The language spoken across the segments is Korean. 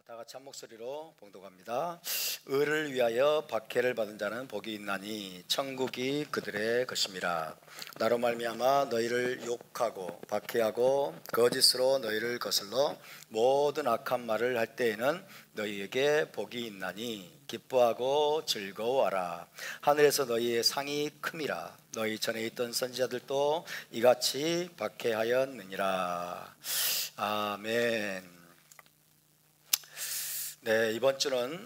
다 같이 한 목소리로 봉독합니다. 의를 위하여 박해를 받은 자는 복이 있나니 천국이 그들의 것임이라. 나로 말미암아 너희를 욕하고 박해하고 거짓으로 너희를 거슬러 모든 악한 말을 할 때에는 너희에게 복이 있나니 기뻐하고 즐거워하라. 하늘에서 너희의 상이 큼이라. 너희 전에 있던 선지자들도 이같이 박해하였느니라. 아멘. 네, 이번 주는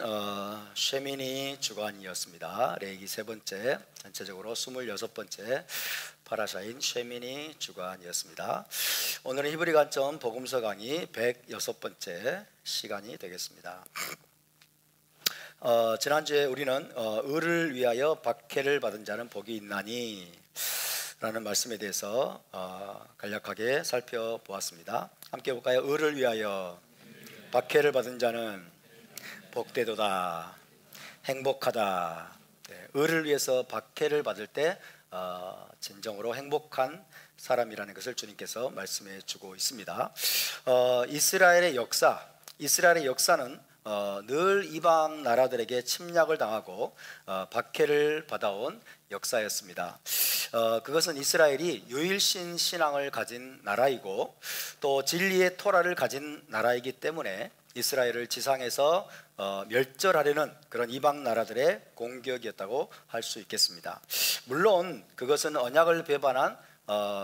쉐미니 주간이었습니다. 레위기 세 번째, 전체적으로 26번째 파라샤인 쉐미니 주간이었습니다. 오늘은 히브리 관점 복음서 강의 106번째 시간이 되겠습니다. 지난주에 우리는 의를 위하여 박해를 받은 자는 복이 있나니 라는 말씀에 대해서 간략하게 살펴보았습니다. 함께 볼까요? 의를 위하여 박해를 받은 자는 복되도다, 행복하다. 네, 의를 위해서 박해를 받을 때 진정으로 행복한 사람이라는 것을 주님께서 말씀해 주고 있습니다. 이스라엘의 역사는 늘 이방 나라들에게 침략을 당하고 박해를 받아온 역사였습니다. 그것은 이스라엘이 유일신 신앙을 가진 나라이고 또 진리의 토라를 가진 나라이기 때문에 이스라엘을 지상에서 멸절하려는 그런 이방 나라들의 공격이었다고 할 수 있겠습니다. 물론 그것은 언약을 배반한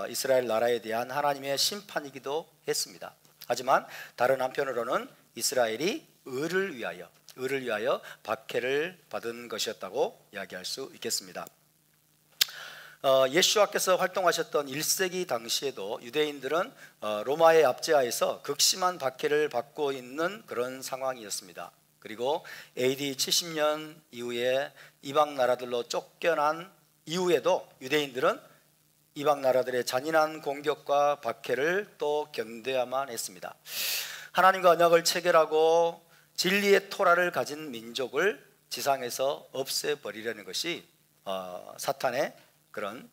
이스라엘 나라에 대한 하나님의 심판이기도 했습니다. 하지만 다른 한편으로는 이스라엘이 의를 위하여 박해를 받은 것이었다고 이야기할 수 있겠습니다. 예수와께서 활동하셨던 1세기 당시에도 유대인들은 로마의 압제하에서 극심한 박해를 받고 있는 그런 상황이었습니다. 그리고 AD 70년 이후에 이방 나라들로 쫓겨난 이후에도 유대인들은 이방 나라들의 잔인한 공격과 박해를 또 견뎌야만 했습니다. 하나님과 언약을 체결하고 진리의 토라를 가진 민족을 지상에서 없애버리려는 것이 사탄의 그런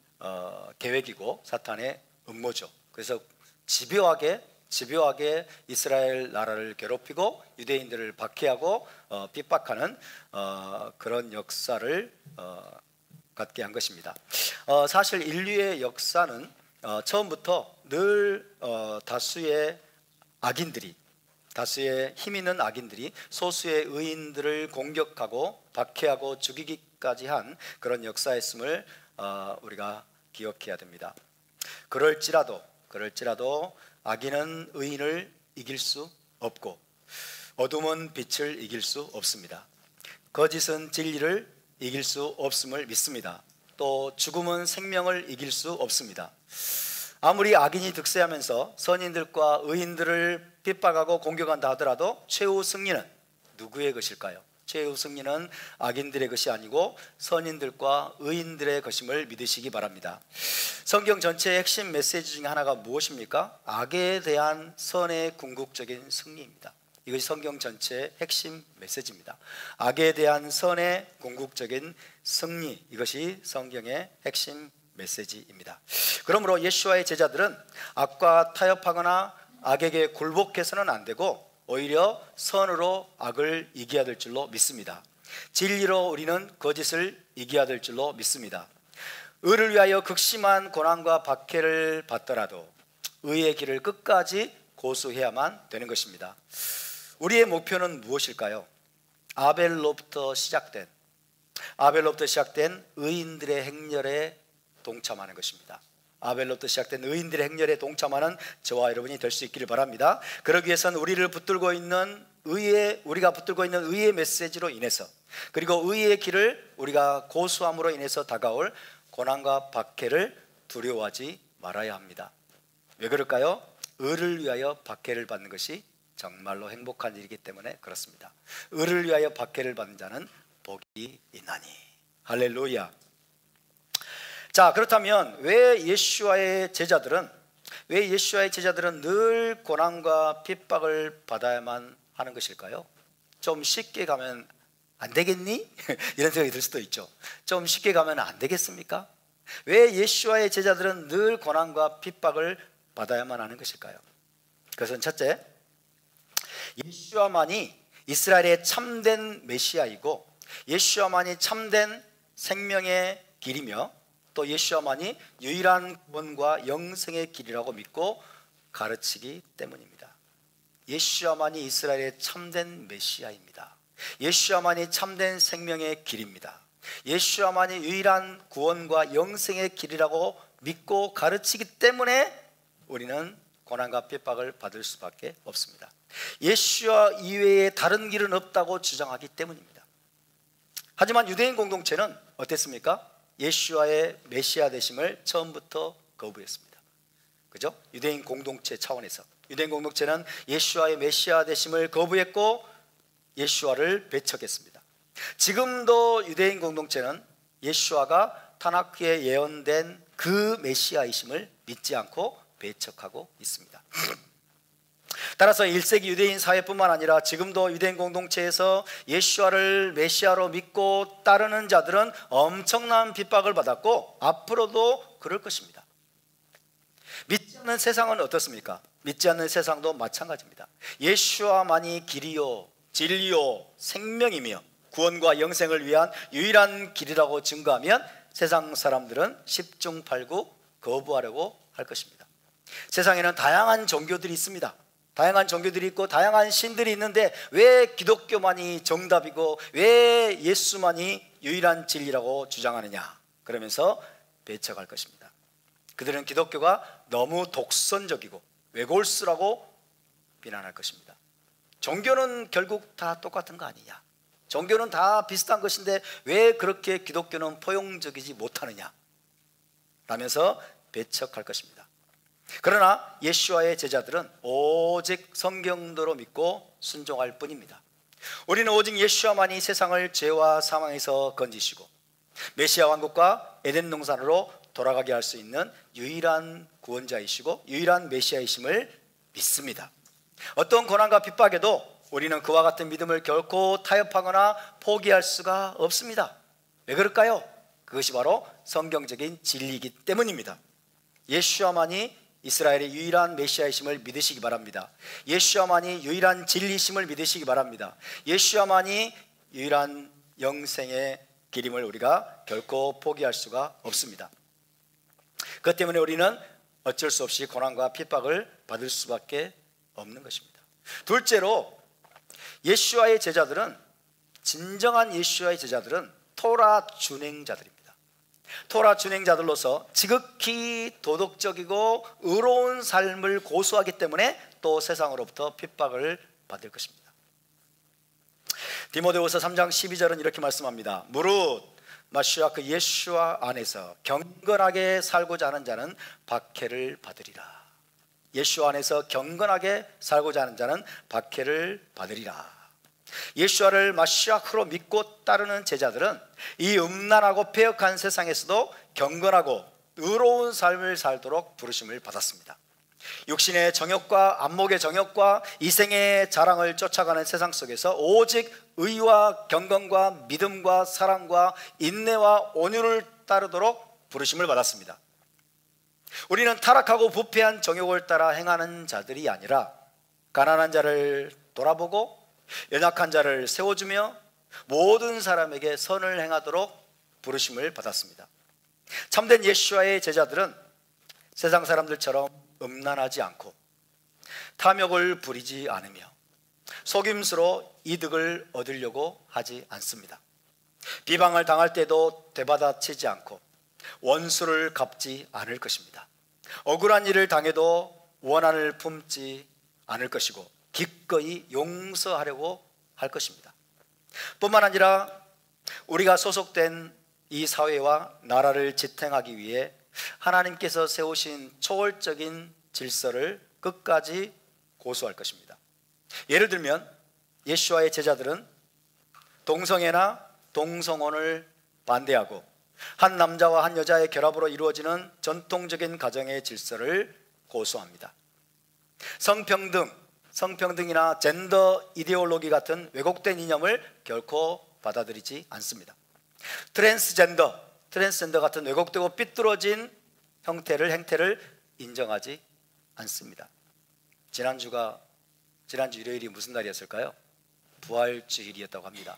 계획이고 사탄의 음모죠. 그래서 집요하게 이스라엘 나라를 괴롭히고 유대인들을 박해하고 핍박하는 그런 역사를 갖게 한 것입니다. 사실 인류의 역사는 처음부터 늘 다수의 힘 있는 악인들이 소수의 의인들을 공격하고 박해하고 죽이기까지 한 그런 역사였음을 우리가 기억해야 됩니다. 그럴지라도 악인은 의인을 이길 수 없고 어둠은 빛을 이길 수 없습니다. 거짓은 진리를 이길 수 없음을 믿습니다. 또 죽음은 생명을 이길 수 없습니다. 아무리 악인이 득세하면서 선인들과 의인들을 핍박하고 공격한다 하더라도 최후 승리는 누구의 것일까요? 최후 승리는 악인들의 것이 아니고 선인들과 의인들의 것임을 믿으시기 바랍니다. 성경 전체의 핵심 메시지 중에 하나가 무엇입니까? 악에 대한 선의 궁극적인 승리입니다. 이것이 성경 전체의 핵심 메시지입니다. 악에 대한 선의 궁극적인 승리, 이것이 성경의 핵심 메시지입니다. 그러므로 예수와의 제자들은 악과 타협하거나 악에게 굴복해서는 안 되고 오히려 선으로 악을 이겨야 될 줄로 믿습니다. 진리로 우리는 거짓을 이겨야 될 줄로 믿습니다. 의를 위하여 극심한 고난과 박해를 받더라도 의의 길을 끝까지 고수해야만 되는 것입니다. 우리의 목표는 무엇일까요? 아벨로부터 시작된 의인들의 행렬에 동참하는 것입니다. 아벨로부터 시작된 의인들의 행렬에 동참하는 저와 여러분이 될 수 있기를 바랍니다. 그러기 위해서는 우리가 붙들고 있는 의의 메시지로 인해서, 그리고 의의 길을 우리가 고수함으로 인해서 다가올 고난과 박해를 두려워하지 말아야 합니다. 왜 그럴까요? 의를 위하여 박해를 받는 것이 정말로 행복한 일이기 때문에 그렇습니다. 의를 위하여 박해를 받는 자는 복이 있나니. 할렐루야. 자, 그렇다면 왜 예수와의 제자들은 늘 고난과 핍박을 받아야만 하는 것일까요? 좀 쉽게 가면 안 되겠니? 이런 생각이 들 수도 있죠. 좀 쉽게 가면 안 되겠습니까? 왜 예수와의 제자들은 늘 고난과 핍박을 받아야만 하는 것일까요? 그것은 첫째, 예수와만이 이스라엘의 참된 메시아이고 예수와만이 참된 생명의 길이며 또 예수와만이 유일한 구원과 영생의 길이라고 믿고 가르치기 때문입니다. 예수와만이 이스라엘의 참된 메시아입니다. 예수와만이 참된 생명의 길입니다. 예수와만이 유일한 구원과 영생의 길이라고 믿고 가르치기 때문에 우리는 고난과 핍박을 받을 수밖에 없습니다. 예수와 이외에 다른 길은 없다고 주장하기 때문입니다. 하지만 유대인 공동체는 어땠습니까? 예수와의 메시아 되심을 처음부터 거부했습니다. 그죠? 유대인 공동체 차원에서 유대인 공동체는 예수와의 메시아 되심을 거부했고 예수와를 배척했습니다. 지금도 유대인 공동체는 예수와가 타나크에 예언된 그 메시아이심을 믿지 않고 배척하고 있습니다. 따라서 1세기 유대인 사회뿐만 아니라 지금도 유대인 공동체에서 예수와를 메시아로 믿고 따르는 자들은 엄청난 핍박을 받았고 앞으로도 그럴 것입니다. 믿지 않는 세상은 어떻습니까? 믿지 않는 세상도 마찬가지입니다. 예수와만이 길이요 진리요 생명이며 구원과 영생을 위한 유일한 길이라고 증거하면 세상 사람들은 십중팔구 거부하려고 할 것입니다. 세상에는 다양한 종교들이 있습니다. 다양한 종교들이 있고 다양한 신들이 있는데 왜 기독교만이 정답이고 왜 예수만이 유일한 진리라고 주장하느냐? 그러면서 배척할 것입니다. 그들은 기독교가 너무 독선적이고 외골수라고 비난할 것입니다. 종교는 결국 다 똑같은 거 아니냐? 종교는 다 비슷한 것인데 왜 그렇게 기독교는 포용적이지 못하느냐? 라면서 배척할 것입니다. 그러나 예수와의 제자들은 오직 성경대로 믿고 순종할 뿐입니다. 우리는 오직 예수와만이 세상을 죄와 사망에서 건지시고 메시아 왕국과 에덴 동산으로 돌아가게 할 수 있는 유일한 구원자이시고 유일한 메시아이심을 믿습니다. 어떤 고난과 핍박에도 우리는 그와 같은 믿음을 결코 타협하거나 포기할 수가 없습니다. 왜 그럴까요? 그것이 바로 성경적인 진리이기 때문입니다. 예수와만이 이스라엘의 유일한 메시아이심을 믿으시기 바랍니다. 예수와만이 유일한 진리심을 믿으시기 바랍니다. 예수와만이 유일한 영생의 길임을 우리가 결코 포기할 수가 없습니다. 그것 때문에 우리는 어쩔 수 없이 고난과 핍박을 받을 수밖에 없는 것입니다. 둘째로 예수와의 제자들은 진정한 예수와의 제자들은 토라 준행자들입니다. 토라 준행자들로서 지극히 도덕적이고 의로운 삶을 고수하기 때문에 또 세상으로부터 핍박을 받을 것입니다. 디모데후서 3장 12절은 이렇게 말씀합니다. 무릇 마시아 그 예수와 안에서 경건하게 살고자 하는 자는 박해를 받으리라. 예수 안에서 경건하게 살고자 하는 자는 박해를 받으리라. 예수와를 마시아크로 믿고 따르는 제자들은 이 음란하고 폐역한 세상에서도 경건하고 의로운 삶을 살도록 부르심을 받았습니다. 육신의 정욕과 안목의 정욕과 이생의 자랑을 쫓아가는 세상 속에서 오직 의와 경건과 믿음과 사랑과 인내와 온유를 따르도록 부르심을 받았습니다. 우리는 타락하고 부패한 정욕을 따라 행하는 자들이 아니라 가난한 자를 돌아보고 연약한 자를 세워주며 모든 사람에게 선을 행하도록 부르심을 받았습니다. 참된 예수와의 제자들은 세상 사람들처럼 음란하지 않고 탐욕을 부리지 않으며 속임수로 이득을 얻으려고 하지 않습니다. 비방을 당할 때도 되받아치지 않고 원수를 갚지 않을 것입니다. 억울한 일을 당해도 원한을 품지 않을 것이고 기꺼이 용서하려고 할 것입니다. 뿐만 아니라 우리가 소속된 이 사회와 나라를 지탱하기 위해 하나님께서 세우신 초월적인 질서를 끝까지 고수할 것입니다. 예를 들면 예수와의 제자들은 동성애나 동성혼을 반대하고 한 남자와 한 여자의 결합으로 이루어지는 전통적인 가정의 질서를 고수합니다. 성평등이나 젠더 이데올로기 같은 왜곡된 이념을 결코 받아들이지 않습니다. 트랜스젠더 같은 왜곡되고 삐뚤어진 행태를 인정하지 않습니다. 지난주 일요일이 무슨 날이었을까요? 부활주일이었다고 합니다.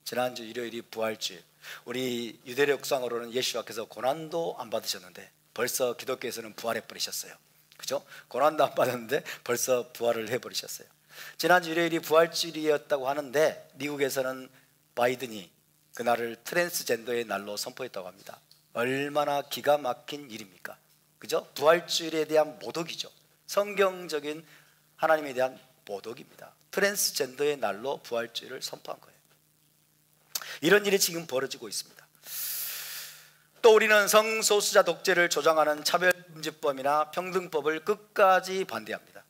지난주 일요일이 부활주일. 우리 유대력 역상으로는 예수님께서 고난도 안 받으셨는데 벌써 기독교에서는 부활해 버리셨어요. 그죠? 고난도 안 받았는데 벌써 부활을 해버리셨어요. 지난주 일요일이 부활주일이었다고 하는데 미국에서는 바이든이 그날을 트랜스젠더의 날로 선포했다고 합니다. 얼마나 기가 막힌 일입니까? 그죠? 부활주일에 대한 모독이죠. 성경적인 하나님에 대한 모독입니다. 트랜스젠더의 날로 부활주일을 선포한 거예요. 이런 일이 지금 벌어지고 있습니다. 또 우리는 성소수자 독재를 조장하는 차별금지법이나 평등법을 끝까지 반대합니다.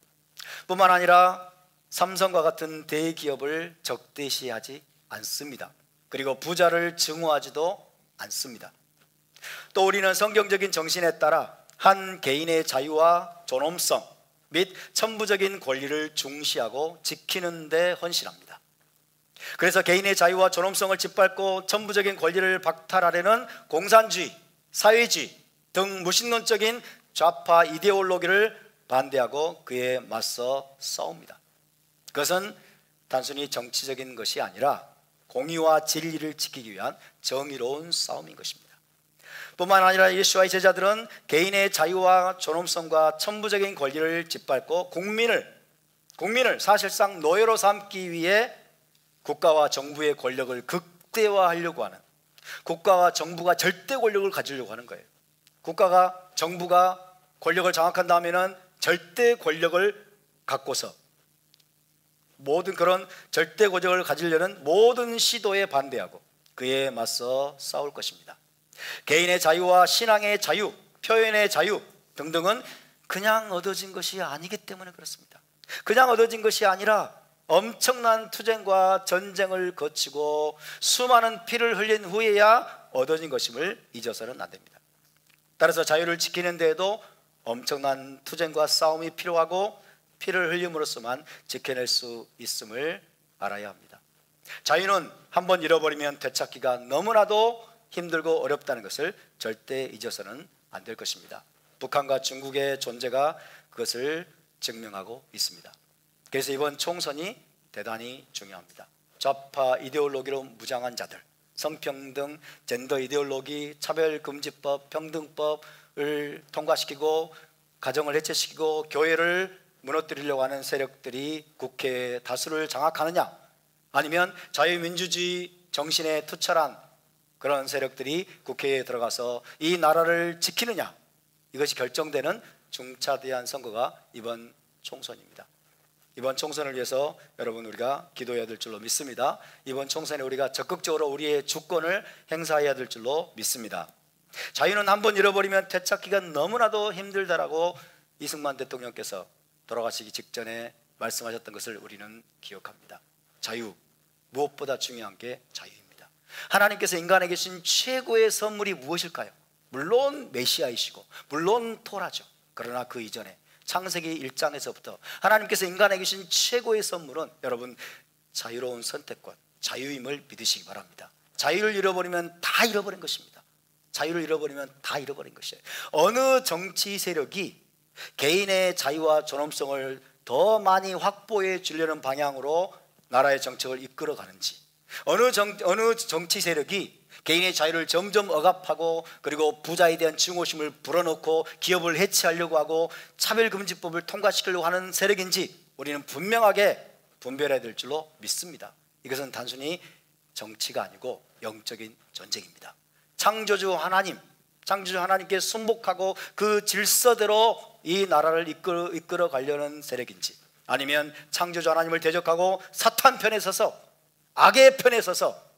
뿐만 아니라 삼성과 같은 대기업을 적대시하지 않습니다. 그리고 부자를 증오하지도 않습니다. 또 우리는 성경적인 정신에 따라 한 개인의 자유와 존엄성 및 천부적인 권리를 중시하고 지키는 데 헌신합니다. 그래서 개인의 자유와 존엄성을 짓밟고 천부적인 권리를 박탈하려는 공산주의, 사회주의 등 무신론적인 좌파 이데올로기를 반대하고 그에 맞서 싸웁니다. 그것은 단순히 정치적인 것이 아니라 공의와 진리를 지키기 위한 정의로운 싸움인 것입니다. 뿐만 아니라 예수와의 제자들은 개인의 자유와 존엄성과 천부적인 권리를 짓밟고 국민을 사실상 노예로 삼기 위해 국가와 정부의 권력을 극대화하려고 하는, 국가와 정부가 절대 권력을 가지려고 하는 거예요. 국가가 정부가 권력을 장악한 다음에는 절대 권력을 갖고서 모든 그런 절대 권력을 가지려는 모든 시도에 반대하고 그에 맞서 싸울 것입니다. 개인의 자유와 신앙의 자유, 표현의 자유 등등은 그냥 얻어진 것이 아니기 때문에 그렇습니다. 그냥 얻어진 것이 아니라 엄청난 투쟁과 전쟁을 거치고 수많은 피를 흘린 후에야 얻어진 것임을 잊어서는 안 됩니다. 따라서 자유를 지키는 데에도 엄청난 투쟁과 싸움이 필요하고 피를 흘림으로써만 지켜낼 수 있음을 알아야 합니다. 자유는 한번 잃어버리면 되찾기가 너무나도 힘들고 어렵다는 것을 절대 잊어서는 안 될 것입니다. 북한과 중국의 존재가 그것을 증명하고 있습니다. 그래서 이번 총선이 대단히 중요합니다. 좌파 이데올로기로 무장한 자들, 성평등, 젠더 이데올로기, 차별금지법, 평등법을 통과시키고 가정을 해체시키고 교회를 무너뜨리려고 하는 세력들이 국회 다수를 장악하느냐, 아니면 자유민주주의 정신에 투철한 그런 세력들이 국회에 들어가서 이 나라를 지키느냐, 이것이 결정되는 중차대한 선거가 이번 총선입니다. 이번 총선을 위해서 여러분 우리가 기도해야 될 줄로 믿습니다. 이번 총선에 우리가 적극적으로 우리의 주권을 행사해야 될 줄로 믿습니다. 자유는 한번 잃어버리면 되찾기가 너무나도 힘들다라고 이승만 대통령께서 돌아가시기 직전에 말씀하셨던 것을 우리는 기억합니다. 자유, 무엇보다 중요한 게 자유입니다. 하나님께서 인간에게 주신 최고의 선물이 무엇일까요? 물론 메시아이시고 물론 토라죠. 그러나 그 이전에 창세기 1장에서부터 하나님께서 인간에게 주신 최고의 선물은 여러분 자유로운 선택권, 자유임을 믿으시기 바랍니다. 자유를 잃어버리면 다 잃어버린 것입니다. 자유를 잃어버리면 다 잃어버린 것이에요. 어느 정치 세력이 개인의 자유와 존엄성을 더 많이 확보해 주려는 방향으로 나라의 정책을 이끌어 가는지, 어느 정치 세력이 개인의 자유를 점점 억압하고 그리고 부자에 대한 증오심을 불어넣고 기업을 해체하려고 하고 차별금지법을 통과시키려고 하는 세력인지 우리는 분명하게 분별해야 될 줄로 믿습니다. 이것은 단순히 정치가 아니고 영적인 전쟁입니다. 창조주 하나님께 순복하고 그 질서대로 이 나라를 이끌어 가려는 세력인지, 아니면 창조주 하나님을 대적하고 사탄 편에 서서 악의 편에 서서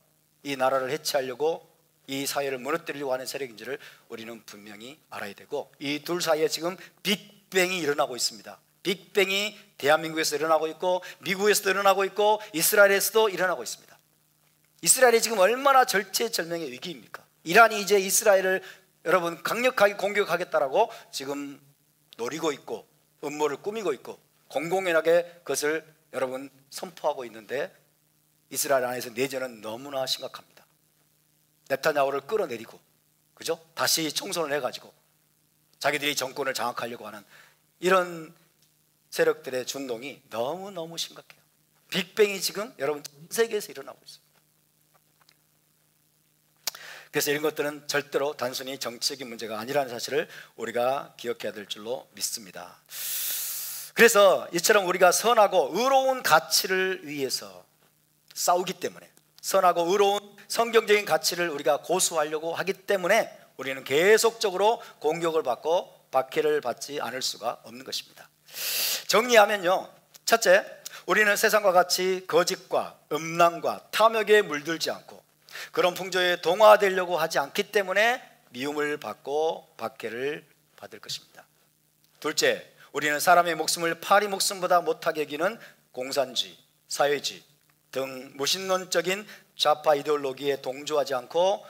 이 나라를 해체하려고 이 사회를 무너뜨리려고 하는 세력인지를 우리는 분명히 알아야 되고, 이 둘 사이에 지금 빅뱅이 일어나고 있습니다. 빅뱅이 대한민국에서 일어나고 있고 미국에서도 일어나고 있고 이스라엘에서도 일어나고 있습니다. 이스라엘이 지금 얼마나 절체절명의 위기입니까? 이란이 이제 이스라엘을 여러분 강력하게 공격하겠다라고 지금 노리고 있고 음모를 꾸미고 있고 공공연하게 그것을 여러분 선포하고 있는데, 이스라엘 안에서 내전은 너무나 심각합니다. 네타냐후를 끌어내리고, 그죠? 다시 총선을 해가지고 자기들이 정권을 장악하려고 하는 이런 세력들의 준동이 너무너무 심각해요. 빅뱅이 지금 여러분 전 세계에서 일어나고 있어요. 그래서 이런 것들은 절대로 단순히 정치적인 문제가 아니라는 사실을 우리가 기억해야 될 줄로 믿습니다. 그래서 이처럼 우리가 선하고 의로운 가치를 위해서 싸우기 때문에, 선하고 의로운 성경적인 가치를 우리가 고수하려고 하기 때문에 우리는 계속적으로 공격을 받고 박해를 받지 않을 수가 없는 것입니다. 정리하면요, 첫째, 우리는 세상과 같이 거짓과 음란과 탐욕에 물들지 않고 그런 풍조에 동화되려고 하지 않기 때문에 미움을 받고 박해를 받을 것입니다. 둘째, 우리는 사람의 목숨을 파리 목숨보다 못하게 여기는 공산주의, 사회주의 등 무신론적인 좌파 이데올로기에 동조하지 않고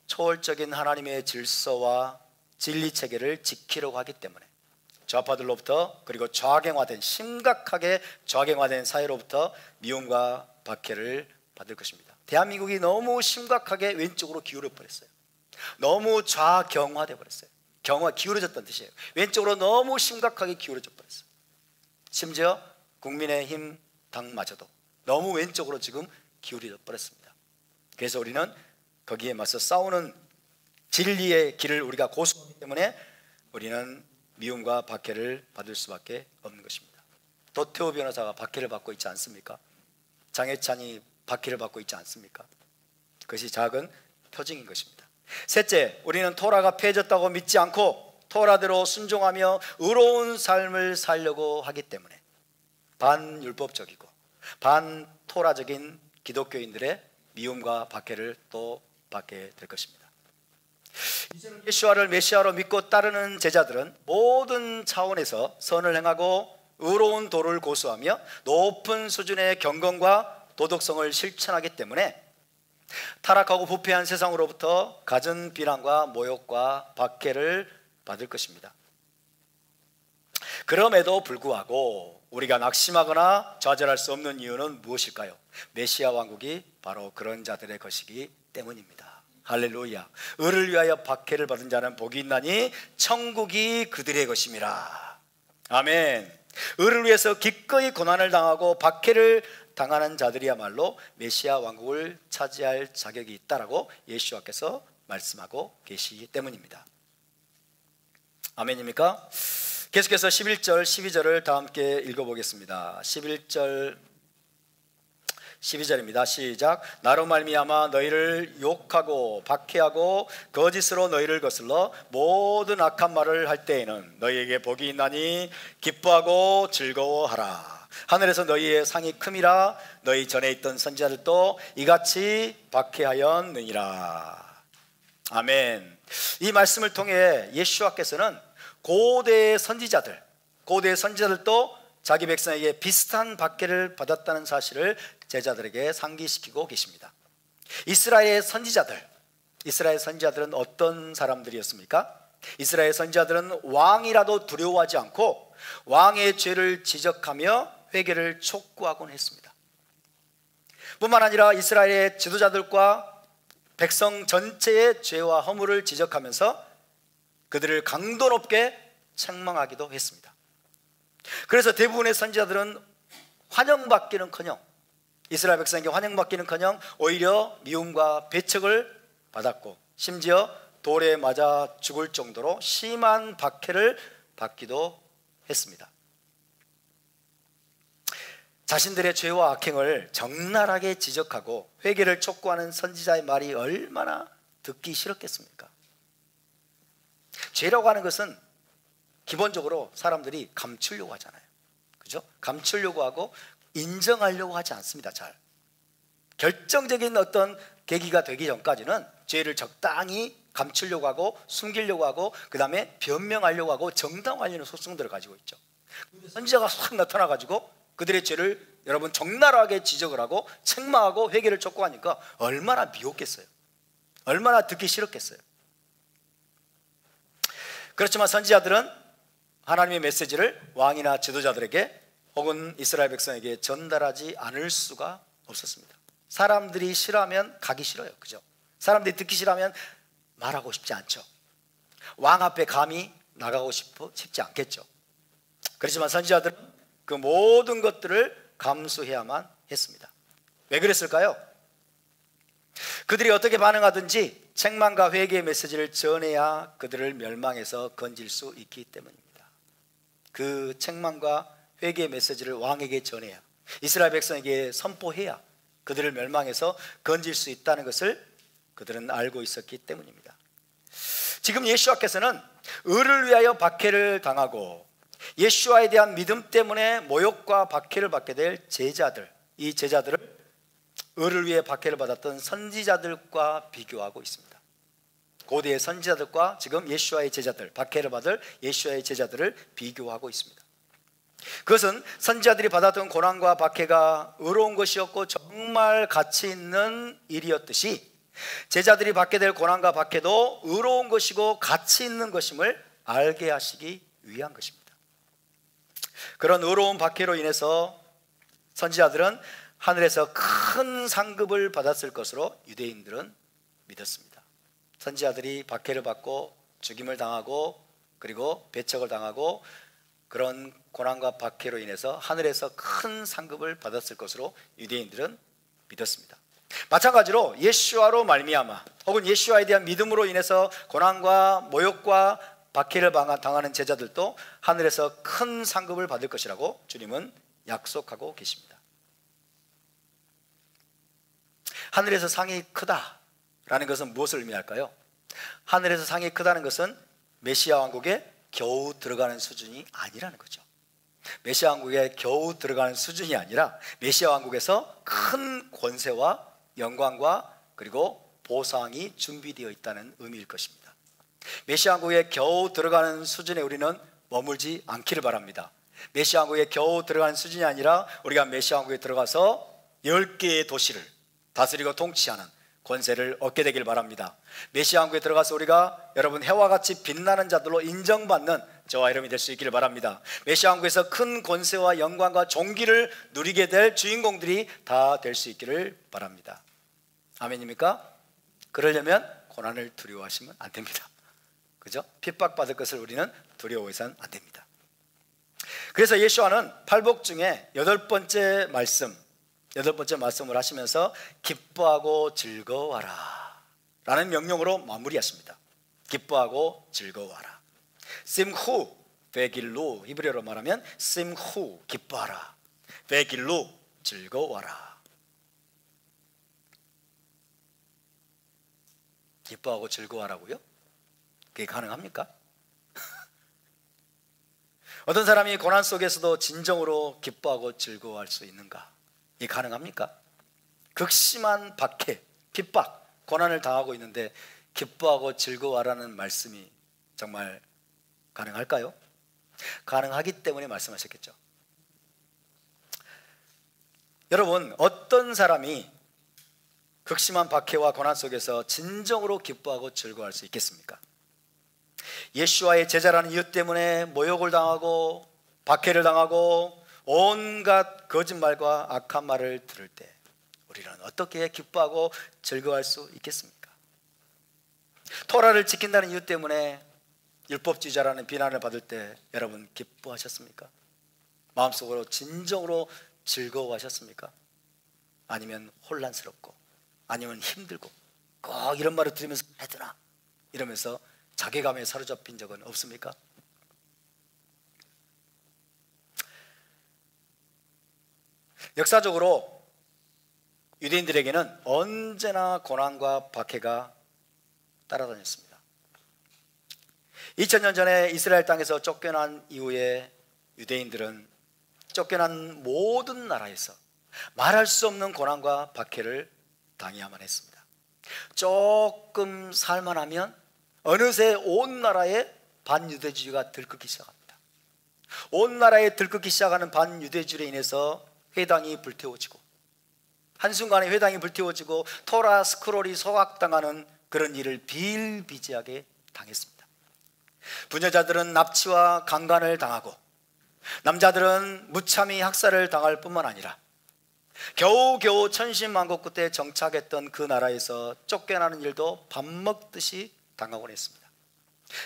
초월적인 하나님의 질서와 진리 체계를 지키려고 하기 때문에 좌파들로부터, 그리고 좌경화된, 심각하게 좌경화된 사회로부터 미움과 박해를 받을 것입니다. 대한민국이 너무 심각하게 왼쪽으로 기울어 버렸어요. 너무 좌경화돼 버렸어요. 경화, 기울어졌다는 뜻이에요. 왼쪽으로 너무 심각하게 기울어져 버렸어요. 심지어 국민의힘 당마저도 너무 왼쪽으로 지금 기울어져 버렸습니다. 그래서 우리는 거기에 맞서 싸우는 진리의 길을 우리가 고수하기 때문에 우리는 미움과 박해를 받을 수밖에 없는 것입니다. 도태우 변호사가 박해를 받고 있지 않습니까? 장해찬이 박해를 받고 있지 않습니까? 그것이 작은 표징인 것입니다. 셋째, 우리는 토라가 폐해졌다고 믿지 않고 토라대로 순종하며 의로운 삶을 살려고 하기 때문에 반율법적이고 반토라적인 기독교인들의 미움과 박해를 또 받게 될 것입니다. 예수와를 메시아로 믿고 따르는 제자들은 모든 차원에서 선을 행하고 의로운 도를 고수하며 높은 수준의 경건과 도덕성을 실천하기 때문에 타락하고 부패한 세상으로부터 갖은 비난과 모욕과 박해를 받을 것입니다. 그럼에도 불구하고 우리가 낙심하거나 좌절할 수 없는 이유는 무엇일까요? 메시아 왕국이 바로 그런 자들의 것이기 때문입니다. 할렐루야. 의를 위하여 박해를 받은 자는 복이 있나니 천국이 그들의 것임이라. 아멘. 의를 위해서 기꺼이 고난을 당하고 박해를 당하는 자들이야말로 메시아 왕국을 차지할 자격이 있다라고 예수와께서 말씀하고 계시기 때문입니다. 아멘입니까? 계속해서 11절 12절을 다 함께 읽어보겠습니다. 11절 12절입니다. 시작. 나로 말미암아 너희를 욕하고 박해하고 거짓으로 너희를 거슬러 모든 악한 말을 할 때에는 너희에게 복이 있나니 기뻐하고 즐거워하라. 하늘에서 너희의 상이 큼이라. 너희 전에 있던 선지자들도 이같이 박해하였느니라. 아멘. 이 말씀을 통해 예수와께서는 고대의 선지자들도 자기 백성에게 비슷한 박해를 받았다는 사실을 제자들에게 상기시키고 계십니다. 이스라엘 선지자들은 어떤 사람들이었습니까? 이스라엘 선지자들은 왕이라도 두려워하지 않고 왕의 죄를 지적하며 회개를 촉구하곤 했습니다. 뿐만 아니라 이스라엘의 지도자들과 백성 전체의 죄와 허물을 지적하면서 그들을 강도 높게 책망하기도 했습니다. 그래서 대부분의 선지자들은 환영받기는커녕, 이스라엘 백성에게 환영받기는커녕 오히려 미움과 배척을 받았고 심지어 돌에 맞아 죽을 정도로 심한 박해를 받기도 했습니다. 자신들의 죄와 악행을 적나라하게 지적하고 회개를 촉구하는 선지자의 말이 얼마나 듣기 싫었겠습니까? 죄라고 하는 것은 기본적으로 사람들이 감추려고 하잖아요. 그죠? 감추려고 하고 인정하려고 하지 않습니다. 잘. 결정적인 어떤 계기가 되기 전까지는 죄를 적당히 감추려고 하고 숨기려고 하고 그 다음에 변명하려고 하고 정당화하려는 속성들을 가지고 있죠. 선지자가 확 나타나가지고 그들의 죄를 여러분 적나라하게 지적을 하고 책망하고 회개를 촉구하니까 얼마나 미웠겠어요. 얼마나 듣기 싫었겠어요. 그렇지만 선지자들은 하나님의 메시지를 왕이나 지도자들에게 혹은 이스라엘 백성에게 전달하지 않을 수가 없었습니다. 사람들이 싫어하면 가기 싫어요. 그죠? 사람들이 듣기 싫어하면 말하고 싶지 않죠. 왕 앞에 감히 나가고 싶지 않겠죠. 그렇지만 선지자들은 그 모든 것들을 감수해야만 했습니다. 왜 그랬을까요? 그들이 어떻게 반응하든지 책망과 회개의 메시지를 전해야 그들을 멸망에서 건질 수 있기 때문입니다. 그 책망과 회개의 메시지를 왕에게 전해야, 이스라엘 백성에게 선포해야 그들을 멸망에서 건질 수 있다는 것을 그들은 알고 있었기 때문입니다. 지금 예수와께서는 의를 위하여 박해를 당하고 예수와에 대한 믿음 때문에 모욕과 박해를 받게 될 제자들, 이 제자들을 의를 위해 박해를 받았던 선지자들과 비교하고 있습니다. 고대의 선지자들과 지금 예수와의 제자들, 박해를 받을 예수와의 제자들을 비교하고 있습니다. 그것은 선지자들이 받았던 고난과 박해가 의로운 것이었고 정말 가치 있는 일이었듯이 제자들이 받게 될 고난과 박해도 의로운 것이고 가치 있는 것임을 알게 하시기 위한 것입니다. 그런 의로운 박해로 인해서 선지자들은 하늘에서 큰 상급을 받았을 것으로 유대인들은 믿었습니다. 선지자들이 박해를 받고 죽임을 당하고 그리고 배척을 당하고 그런 고난과 박해로 인해서 하늘에서 큰 상급을 받았을 것으로 유대인들은 믿었습니다. 마찬가지로 예수와로 말미암아 혹은 예수와에 대한 믿음으로 인해서 고난과 모욕과 박해를 당하는 제자들도 하늘에서 큰 상급을 받을 것이라고 주님은 약속하고 계십니다. 하늘에서 상이 크다라는 것은 무엇을 의미할까요? 하늘에서 상이 크다는 것은 메시아 왕국에 겨우 들어가는 수준이 아니라는 거죠. 메시아 왕국에 겨우 들어가는 수준이 아니라 메시아 왕국에서 큰 권세와 영광과 그리고 보상이 준비되어 있다는 의미일 것입니다. 메시아 왕국에 겨우 들어가는 수준에 우리는 머물지 않기를 바랍니다. 메시아 왕국에 겨우 들어가는 수준이 아니라 우리가 메시아 왕국에 들어가서 10개의 도시를 다스리고 통치하는 권세를 얻게 되길 바랍니다. 메시아 왕국에 들어가서 우리가 여러분 해와 같이 빛나는 자들로 인정받는 저와 여러분이 될 수 있기를 바랍니다. 메시아 왕국에서 큰 권세와 영광과 존귀를 누리게 될 주인공들이 다 될 수 있기를 바랍니다. 아멘입니까? 그러려면 고난을 두려워하시면 안 됩니다. 그죠? 핍박받을 것을 우리는 두려워해서는 안 됩니다. 그래서 예수와는 팔복 중에 여덟 번째 말씀을 하시면서 기뻐하고 즐거워하라 라는 명령으로 마무리하십니다. 기뻐하고 즐거워하라. 심후 베길루, 히브리어로 말하면 심후 기뻐하라, 베길루 즐거워하라. 기뻐하고 즐거워하라고요? 그게 가능합니까? 어떤 사람이 고난 속에서도 진정으로 기뻐하고 즐거워할 수 있는가? 이게 가능합니까? 극심한 박해, 핍박, 고난을 당하고 있는데 기뻐하고 즐거워하라는 말씀이 정말 가능할까요? 가능하기 때문에 말씀하셨겠죠. 여러분, 어떤 사람이 극심한 박해와 고난 속에서 진정으로 기뻐하고 즐거워할 수 있겠습니까? 예수와의 제자라는 이유 때문에 모욕을 당하고 박해를 당하고 온갖 거짓말과 악한 말을 들을 때 우리는 어떻게 기뻐하고 즐거워할 수 있겠습니까? 토라를 지킨다는 이유 때문에 율법주의자라는 비난을 받을 때 여러분 기뻐하셨습니까? 마음속으로 진정으로 즐거워하셨습니까? 아니면 혼란스럽고 아니면 힘들고 꼭 이런 말을 들으면서 해드나 이러면서 자괴감에 사로잡힌 적은 없습니까? 역사적으로 유대인들에게는 언제나 고난과 박해가 따라다녔습니다. 2000년 전에 이스라엘 땅에서 쫓겨난 이후에 유대인들은 쫓겨난 모든 나라에서 말할 수 없는 고난과 박해를 당해야만 했습니다. 조금 살만하면 어느새 온 나라에 반유대주의가 들끓기 시작합니다. 온 나라에 들끓기 시작하는 반유대주의로 인해서 회당이 불태워지고 한순간에 회당이 불태워지고 토라 스크롤이 소각당하는 그런 일을 비일비재하게 당했습니다. 부녀자들은 납치와 강간을 당하고 남자들은 무참히 학살을 당할 뿐만 아니라 겨우겨우 천신만고 끝에 정착했던 그 나라에서 쫓겨나는 일도 밥 먹듯이 당하곤 했습니다.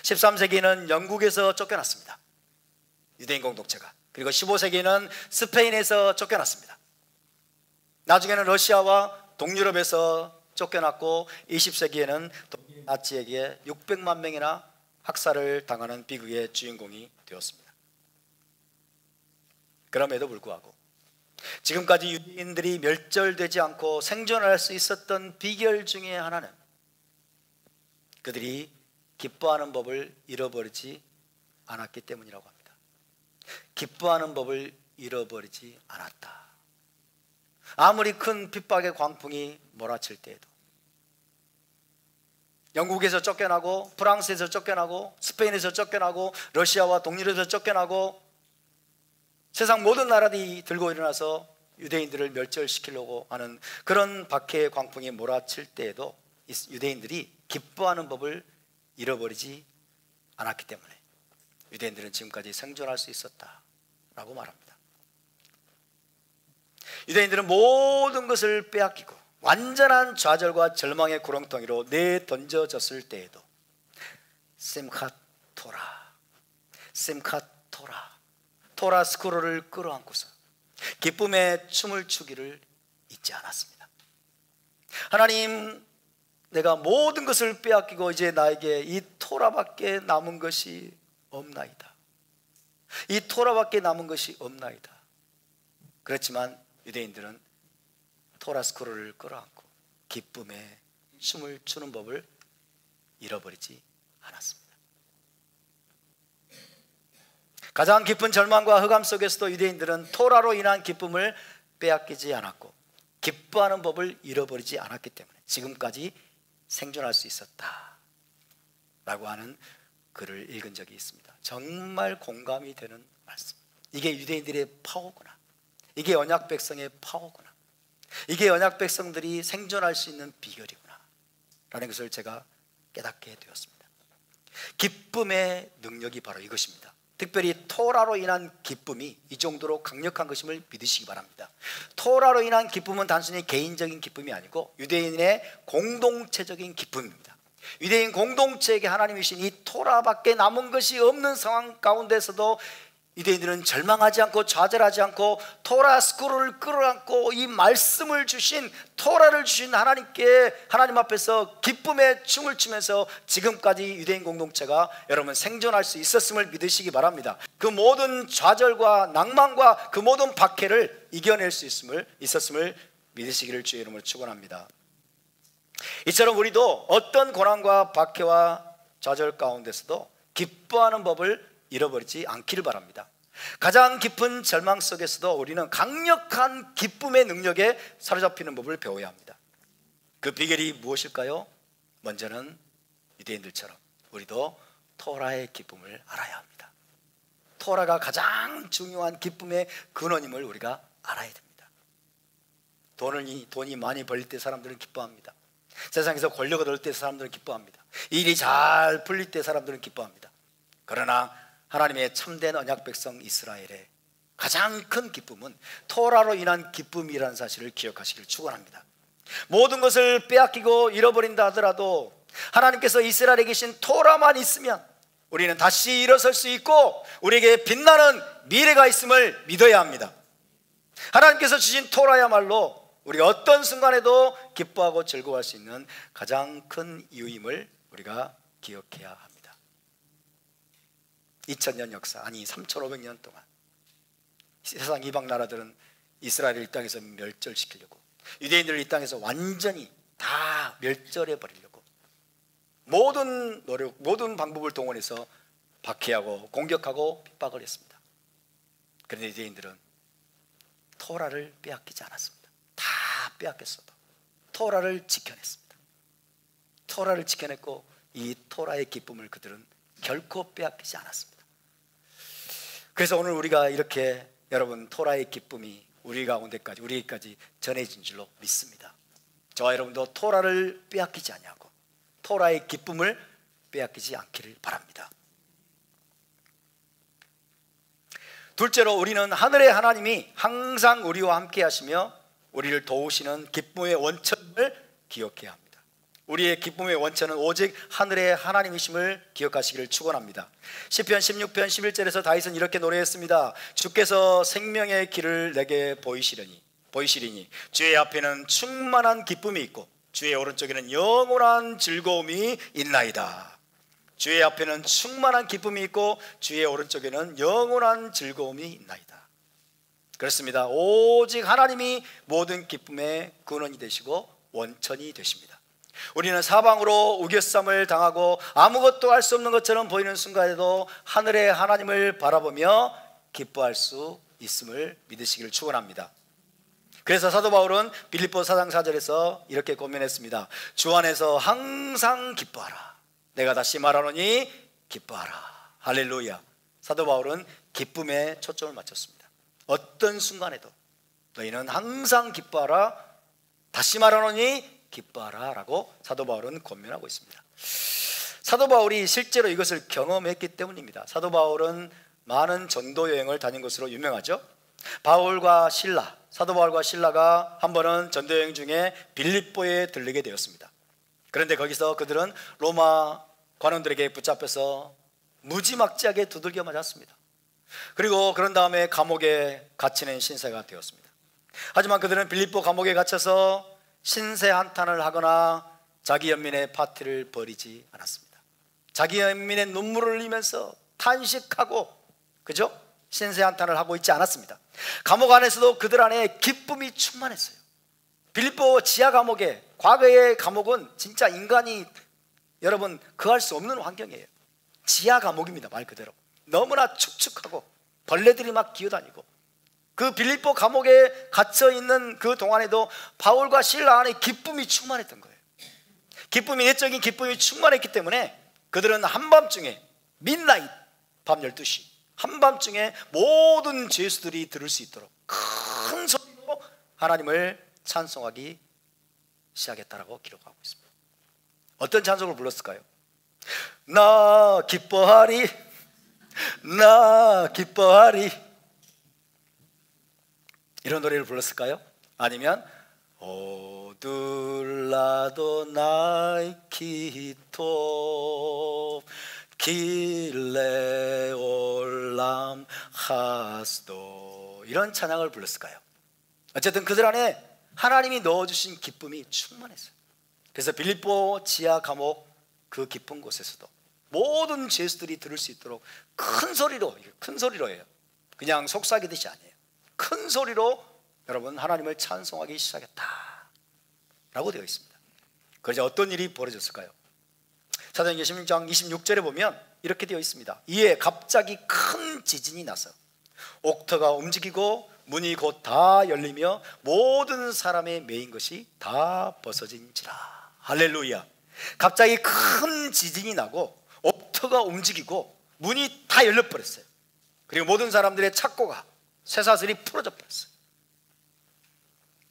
13세기는 영국에서 쫓겨났습니다. 유대인 공동체가. 그리고 15세기에는 스페인에서 쫓겨났습니다. 나중에는 러시아와 동유럽에서 쫓겨났고 20세기에는 나치에게 600만 명이나 학살을 당하는 비극의 주인공이 되었습니다. 그럼에도 불구하고 지금까지 유대인들이 멸절되지 않고 생존할 수 있었던 비결 중에 하나는 그들이 기뻐하는 법을 잃어버리지 않았기 때문이라고 합니다. 기뻐하는 법을 잃어버리지 않았다. 아무리 큰 핍박의 광풍이 몰아칠 때에도, 영국에서 쫓겨나고 프랑스에서 쫓겨나고 스페인에서 쫓겨나고 러시아와 동유럽에서 쫓겨나고 세상 모든 나라들이 들고 일어나서 유대인들을 멸절시키려고 하는 그런 박해의 광풍이 몰아칠 때에도 유대인들이 기뻐하는 법을 잃어버리지 않았기 때문에 유대인들은 지금까지 생존할 수 있었다라고 말합니다. 유대인들은 모든 것을 빼앗기고 완전한 좌절과 절망의 구렁텅이로 내던져졌을 때에도 심카토라, 토라 스크롤을 끌어안고서 기쁨의 춤을 추기를 잊지 않았습니다. 하나님, 내가 모든 것을 빼앗기고 이제 나에게 이 토라밖에 남은 것이 없나이다. 이 토라밖에 남은 것이 없나이다. 그렇지만 유대인들은 토라 스크롤을 끌어안고 기쁨의 춤을 추는 법을 잃어버리지 않았습니다. 가장 깊은 절망과 흑암 속에서도 유대인들은 토라로 인한 기쁨을 빼앗기지 않았고 기뻐하는 법을 잃어버리지 않았기 때문에 지금까지 생존할 수 있었다 라고 하는 글을 읽은 적이 있습니다. 정말 공감이 되는 말씀. 이게 유대인들의 파워구나. 이게 언약 백성의 파워구나. 이게 언약 백성들이 생존할 수 있는 비결이구나 라는 것을 제가 깨닫게 되었습니다. 기쁨의 능력이 바로 이것입니다. 특별히 토라로 인한 기쁨이 이 정도로 강력한 것임을 믿으시기 바랍니다. 토라로 인한 기쁨은 단순히 개인적인 기쁨이 아니고 유대인의 공동체적인 기쁨입니다. 유대인 공동체에게 하나님이 주신 이 토라밖에 남은 것이 없는 상황 가운데서도 유대인들은 절망하지 않고 좌절하지 않고 토라 스크롤을 끌어안고 이 말씀을 주신, 토라를 주신 하나님께, 하나님 앞에서 기쁨의 춤을 추면서 지금까지 유대인 공동체가 여러분 생존할 수 있었음을 믿으시기 바랍니다. 그 모든 좌절과 낭만과 그 모든 박해를 이겨낼 수 있었음을 믿으시기를 주의 이름으로 축원합니다. 이처럼 우리도 어떤 고난과 박해와 좌절 가운데서도 기뻐하는 법을 잃어버리지 않기를 바랍니다. 가장 깊은 절망 속에서도 우리는 강력한 기쁨의 능력에 사로잡히는 법을 배워야 합니다. 그 비결이 무엇일까요? 먼저는 유대인들처럼 우리도 토라의 기쁨을 알아야 합니다. 토라가 가장 중요한 기쁨의 근원임을 우리가 알아야 됩니다. 돈이 많이 벌릴 때 사람들은 기뻐합니다. 세상에서 권력을 얻을 때 사람들은 기뻐합니다. 일이 잘 풀릴 때 사람들은 기뻐합니다. 그러나 하나님의 참된 언약 백성 이스라엘의 가장 큰 기쁨은 토라로 인한 기쁨이라는 사실을 기억하시길 축원합니다. 모든 것을 빼앗기고 잃어버린다 하더라도 하나님께서 이스라엘에 계신 토라만 있으면 우리는 다시 일어설 수 있고 우리에게 빛나는 미래가 있음을 믿어야 합니다. 하나님께서 주신 토라야말로 우리가 어떤 순간에도 기뻐하고 즐거워할 수 있는 가장 큰 이유임을 우리가 기억해야 합니다. 2000년 역사, 아니 3500년 동안 세상 이방 나라들은 이스라엘을 이 땅에서 멸절시키려고, 유대인들을 이 땅에서 완전히 다 멸절해 버리려고 모든 노력, 모든 방법을 동원해서 박해하고 공격하고 핍박을 했습니다. 그런데 유대인들은 토라를 빼앗기지 않았습니다. 다 빼앗겼어도 토라를 지켜냈습니다. 토라를 지켜냈고 이 토라의 기쁨을 그들은 결코 빼앗기지 않았습니다. 그래서 오늘 우리가 이렇게 여러분 토라의 기쁨이 우리 가운데까지, 우리에게까지 전해진 줄로 믿습니다. 저와 여러분도 토라를 빼앗기지 아니하고 토라의 기쁨을 빼앗기지 않기를 바랍니다. 둘째로 우리는 하늘의 하나님이 항상 우리와 함께 하시며 우리를 도우시는 기쁨의 원천을 기억해야 합니다. 우리의 기쁨의 원천은 오직 하늘의 하나님이심을 기억하시기를 축원합니다. 시편 16편 11절에서 다윗은 이렇게 노래했습니다. 주께서 생명의 길을 내게 보이시리니 주의 앞에는 충만한 기쁨이 있고 주의 오른쪽에는 영원한 즐거움이 있나이다. 주의 앞에는 충만한 기쁨이 있고 주의 오른쪽에는 영원한 즐거움이 있나이다. 그렇습니다. 오직 하나님이 모든 기쁨의 근원이 되시고 원천이 되십니다. 우리는 사방으로 우겨쌈을 당하고 아무것도 할 수 없는 것처럼 보이는 순간에도 하늘의 하나님을 바라보며 기뻐할 수 있음을 믿으시기를 축원합니다. 그래서 사도 바울은 빌립보 4장 4절에서 이렇게 고면했습니다. 주 안에서 항상 기뻐하라. 내가 다시 말하노니 기뻐하라. 할렐루야. 사도 바울은 기쁨에 초점을 맞췄습니다. 어떤 순간에도 너희는 항상 기뻐하라. 다시 말하노니 기뻐하라 라고 사도 바울은 권면하고 있습니다. 사도 바울이 실제로 이것을 경험했기 때문입니다. 사도 바울은 많은 전도 여행을 다닌 것으로 유명하죠. 사도 바울과 신라가 한 번은 전도 여행 중에 빌립보에 들르게 되었습니다. 그런데 거기서 그들은 로마 관원들에게 붙잡혀서 무지막지하게 두들겨 맞았습니다. 그리고 그런 다음에 감옥에 갇히는 신세가 되었습니다. 하지만 그들은 빌립보 감옥에 갇혀서 신세 한탄을 하거나 자기 연민의 파티를 벌이지 않았습니다. 자기 연민의 눈물을 흘리면서 탄식하고 그죠? 신세 한탄을 하고 있지 않았습니다. 감옥 안에서도 그들 안에 기쁨이 충만했어요. 빌립보 지하 감옥에, 과거의 감옥은 진짜 인간이 여러분 그할 수 없는 환경이에요. 지하 감옥입니다. 말 그대로 너무나 축축하고 벌레들이 막 기어다니고, 그 빌립보 감옥에 갇혀 있는 그 동안에도 바울과 신라 안에 기쁨이 충만했던 거예요. 기쁨이, 내적인 기쁨이 충만했기 때문에 그들은 한밤중에 midnight, 밤 12시 한밤중에 모든 죄수들이 들을 수 있도록 큰 소리로 하나님을 찬송하기 시작했다라고 기록하고 있습니다. 어떤 찬송을 불렀을까요? 나 기뻐하리, 나 기뻐하리, 이런 노래를 불렀을까요? 아니면 오둘라도 나의 기토 길레 올람 하스도, 이런 찬양을 불렀을까요? 어쨌든 그들 안에 하나님이 넣어주신 기쁨이 충만했어요. 그래서 빌립보 지하 감옥 그 깊은 곳에서도 모든 죄수들이 들을 수 있도록 큰 소리로 해요. 그냥 속삭이듯이 아니에요. 큰 소리로 여러분 하나님을 찬송하기 시작했다 라고 되어 있습니다. 그러자 어떤 일이 벌어졌을까요? 사도행전 16장 26절에 보면 이렇게 되어 있습니다. 이에 갑자기 큰 지진이 나서 옥터가 움직이고 문이 곧 다 열리며 모든 사람의 매인 것이 다 벗어진지라. 할렐루야. 갑자기 큰 지진이 나고 옥터가 움직이고 문이 다 열려버렸어요. 그리고 모든 사람들의 착고가, 쇠사슬이 풀어져 버렸어요.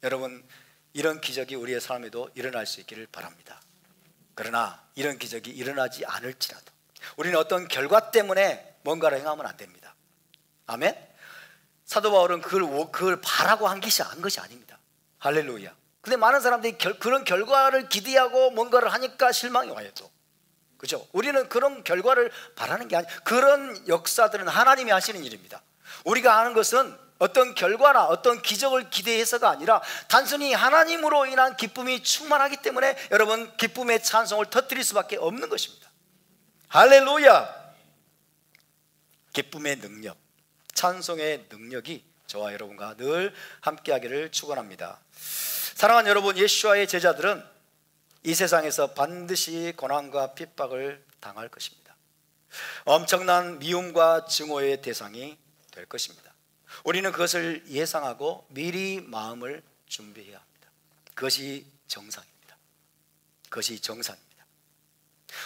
여러분, 이런 기적이 우리의 삶에도 일어날 수 있기를 바랍니다. 그러나 이런 기적이 일어나지 않을지라도 우리는 어떤 결과 때문에 뭔가를 행하면 안 됩니다. 아멘? 사도 바울은 그걸 바라고 한 것이 아닙니다. 할렐루야. 근데 많은 사람들이 그런 결과를 기대하고 뭔가를 하니까 실망이 와요 또. 그죠? 우리는 그런 결과를 바라는 게 아니에요. 그런 역사들은 하나님이 하시는 일입니다. 우리가 하는 것은 어떤 결과나 어떤 기적을 기대해서가 아니라 단순히 하나님으로 인한 기쁨이 충만하기 때문에 여러분 기쁨의 찬송을 터뜨릴 수밖에 없는 것입니다. 할렐루야. 기쁨의 능력, 찬송의 능력이 저와 여러분과 늘 함께하기를 축원합니다. 사랑하는 여러분, 예수와의 제자들은 이 세상에서 반드시 고난과 핍박을 당할 것입니다. 엄청난 미움과 증오의 대상이 될 것입니다. 우리는 그것을 예상하고 미리 마음을 준비해야 합니다. 그것이 정상입니다. 그것이 정상입니다.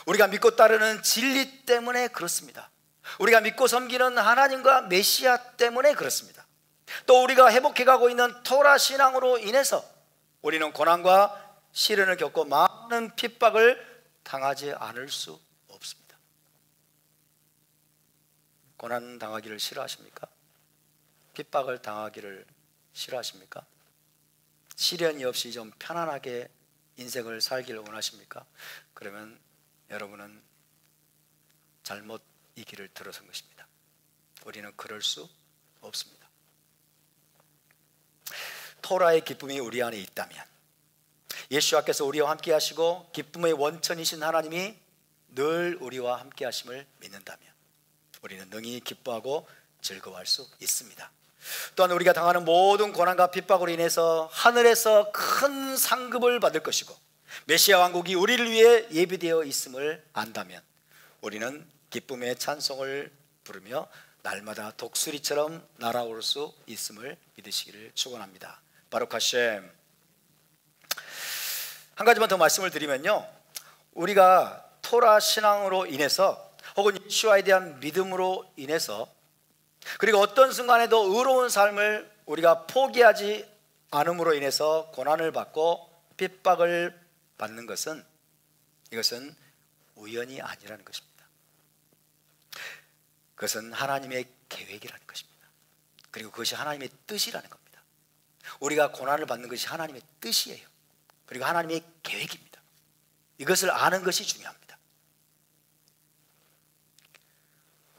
우리가 믿고 따르는 진리 때문에 그렇습니다. 우리가 믿고 섬기는 하나님과 메시아 때문에 그렇습니다. 또 우리가 회복해가고 있는 토라 신앙으로 인해서 우리는 고난과 시련을 겪고 많은 핍박을 당하지 않을 수 없습니다. 고난 당하기를 싫어하십니까? 핍박을 당하기를 싫어하십니까? 시련이 없이 좀 편안하게 인생을 살기를 원하십니까? 그러면 여러분은 잘못 이 길을 들어선 것입니다. 우리는 그럴 수 없습니다. 토라의 기쁨이 우리 안에 있다면, 예수와께서 우리와 함께 하시고 기쁨의 원천이신 하나님이 늘 우리와 함께 하심을 믿는다면 우리는 능히 기뻐하고 즐거워할 수 있습니다. 또한 우리가 당하는 모든 고난과 핍박으로 인해서 하늘에서 큰 상급을 받을 것이고 메시아 왕국이 우리를 위해 예비되어 있음을 안다면 우리는 기쁨의 찬송을 부르며 날마다 독수리처럼 날아올 수 있음을 믿으시기를 축원합니다. 바룩 하셈. 한 가지만 더 말씀을 드리면요, 우리가 토라 신앙으로 인해서 혹은 예수와에 대한 믿음으로 인해서, 그리고 어떤 순간에도 의로운 삶을 우리가 포기하지 않음으로 인해서 고난을 받고 핍박을 받는 것은, 이것은 우연이 아니라는 것입니다. 그것은 하나님의 계획이라는 것입니다. 그리고 그것이 하나님의 뜻이라는 겁니다. 우리가 고난을 받는 것이 하나님의 뜻이에요. 그리고 하나님의 계획입니다. 이것을 아는 것이 중요합니다.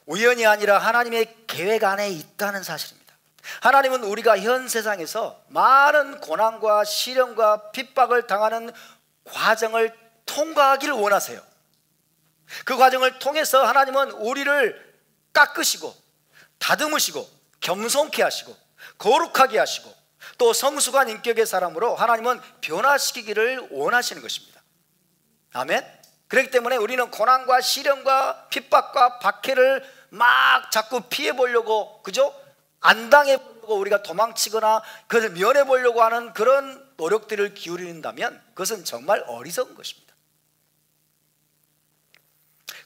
우연이 아니라 하나님의 계획 안에 있다는 사실입니다. 하나님은 우리가 현 세상에서 많은 고난과 시련과 핍박을 당하는 과정을 통과하기를 원하세요. 그 과정을 통해서 하나님은 우리를 깎으시고 다듬으시고 겸손케 하시고 거룩하게 하시고 또 성숙한 인격의 사람으로 하나님은 변화시키기를 원하시는 것입니다. 아멘. 그렇기 때문에 우리는 고난과 시련과 핍박과 박해를 막 자꾸 피해 보려고, 그죠? 안 당해 보려고 우리가 도망치거나 그것을 면해 보려고 하는 그런 노력들을 기울인다면 그것은 정말 어리석은 것입니다.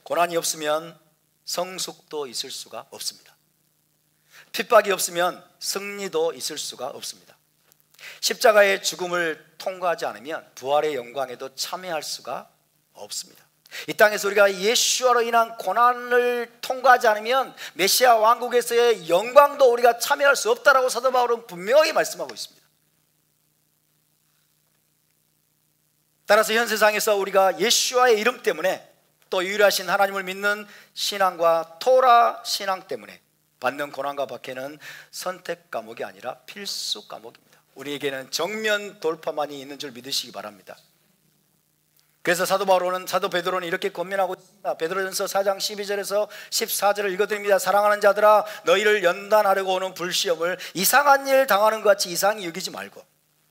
고난이 없으면 성숙도 있을 수가 없습니다. 핍박이 없으면 승리도 있을 수가 없습니다. 십자가의 죽음을 통과하지 않으면 부활의 영광에도 참여할 수가 없습니다. 이 땅에서 우리가 예수와로 인한 고난을 통과하지 않으면 메시아 왕국에서의 영광도 우리가 참여할 수 없다라고 사도 바울은 분명히 말씀하고 있습니다. 따라서 현 세상에서 우리가 예수와의 이름 때문에 또 유일하신 하나님을 믿는 신앙과 토라 신앙 때문에 받는 고난과 박해는 선택 과목이 아니라 필수 과목입니다. 우리에게는 정면 돌파만이 있는 줄 믿으시기 바랍니다. 그래서 사도 베드로는 이렇게 권면하고 있습니다. 베드로전서 4장 12절에서 14절을 읽어드립니다. 사랑하는 자들아, 너희를 연단하려고 오는 불시험을 이상한 일 당하는 것 같이 이상히 여기지 말고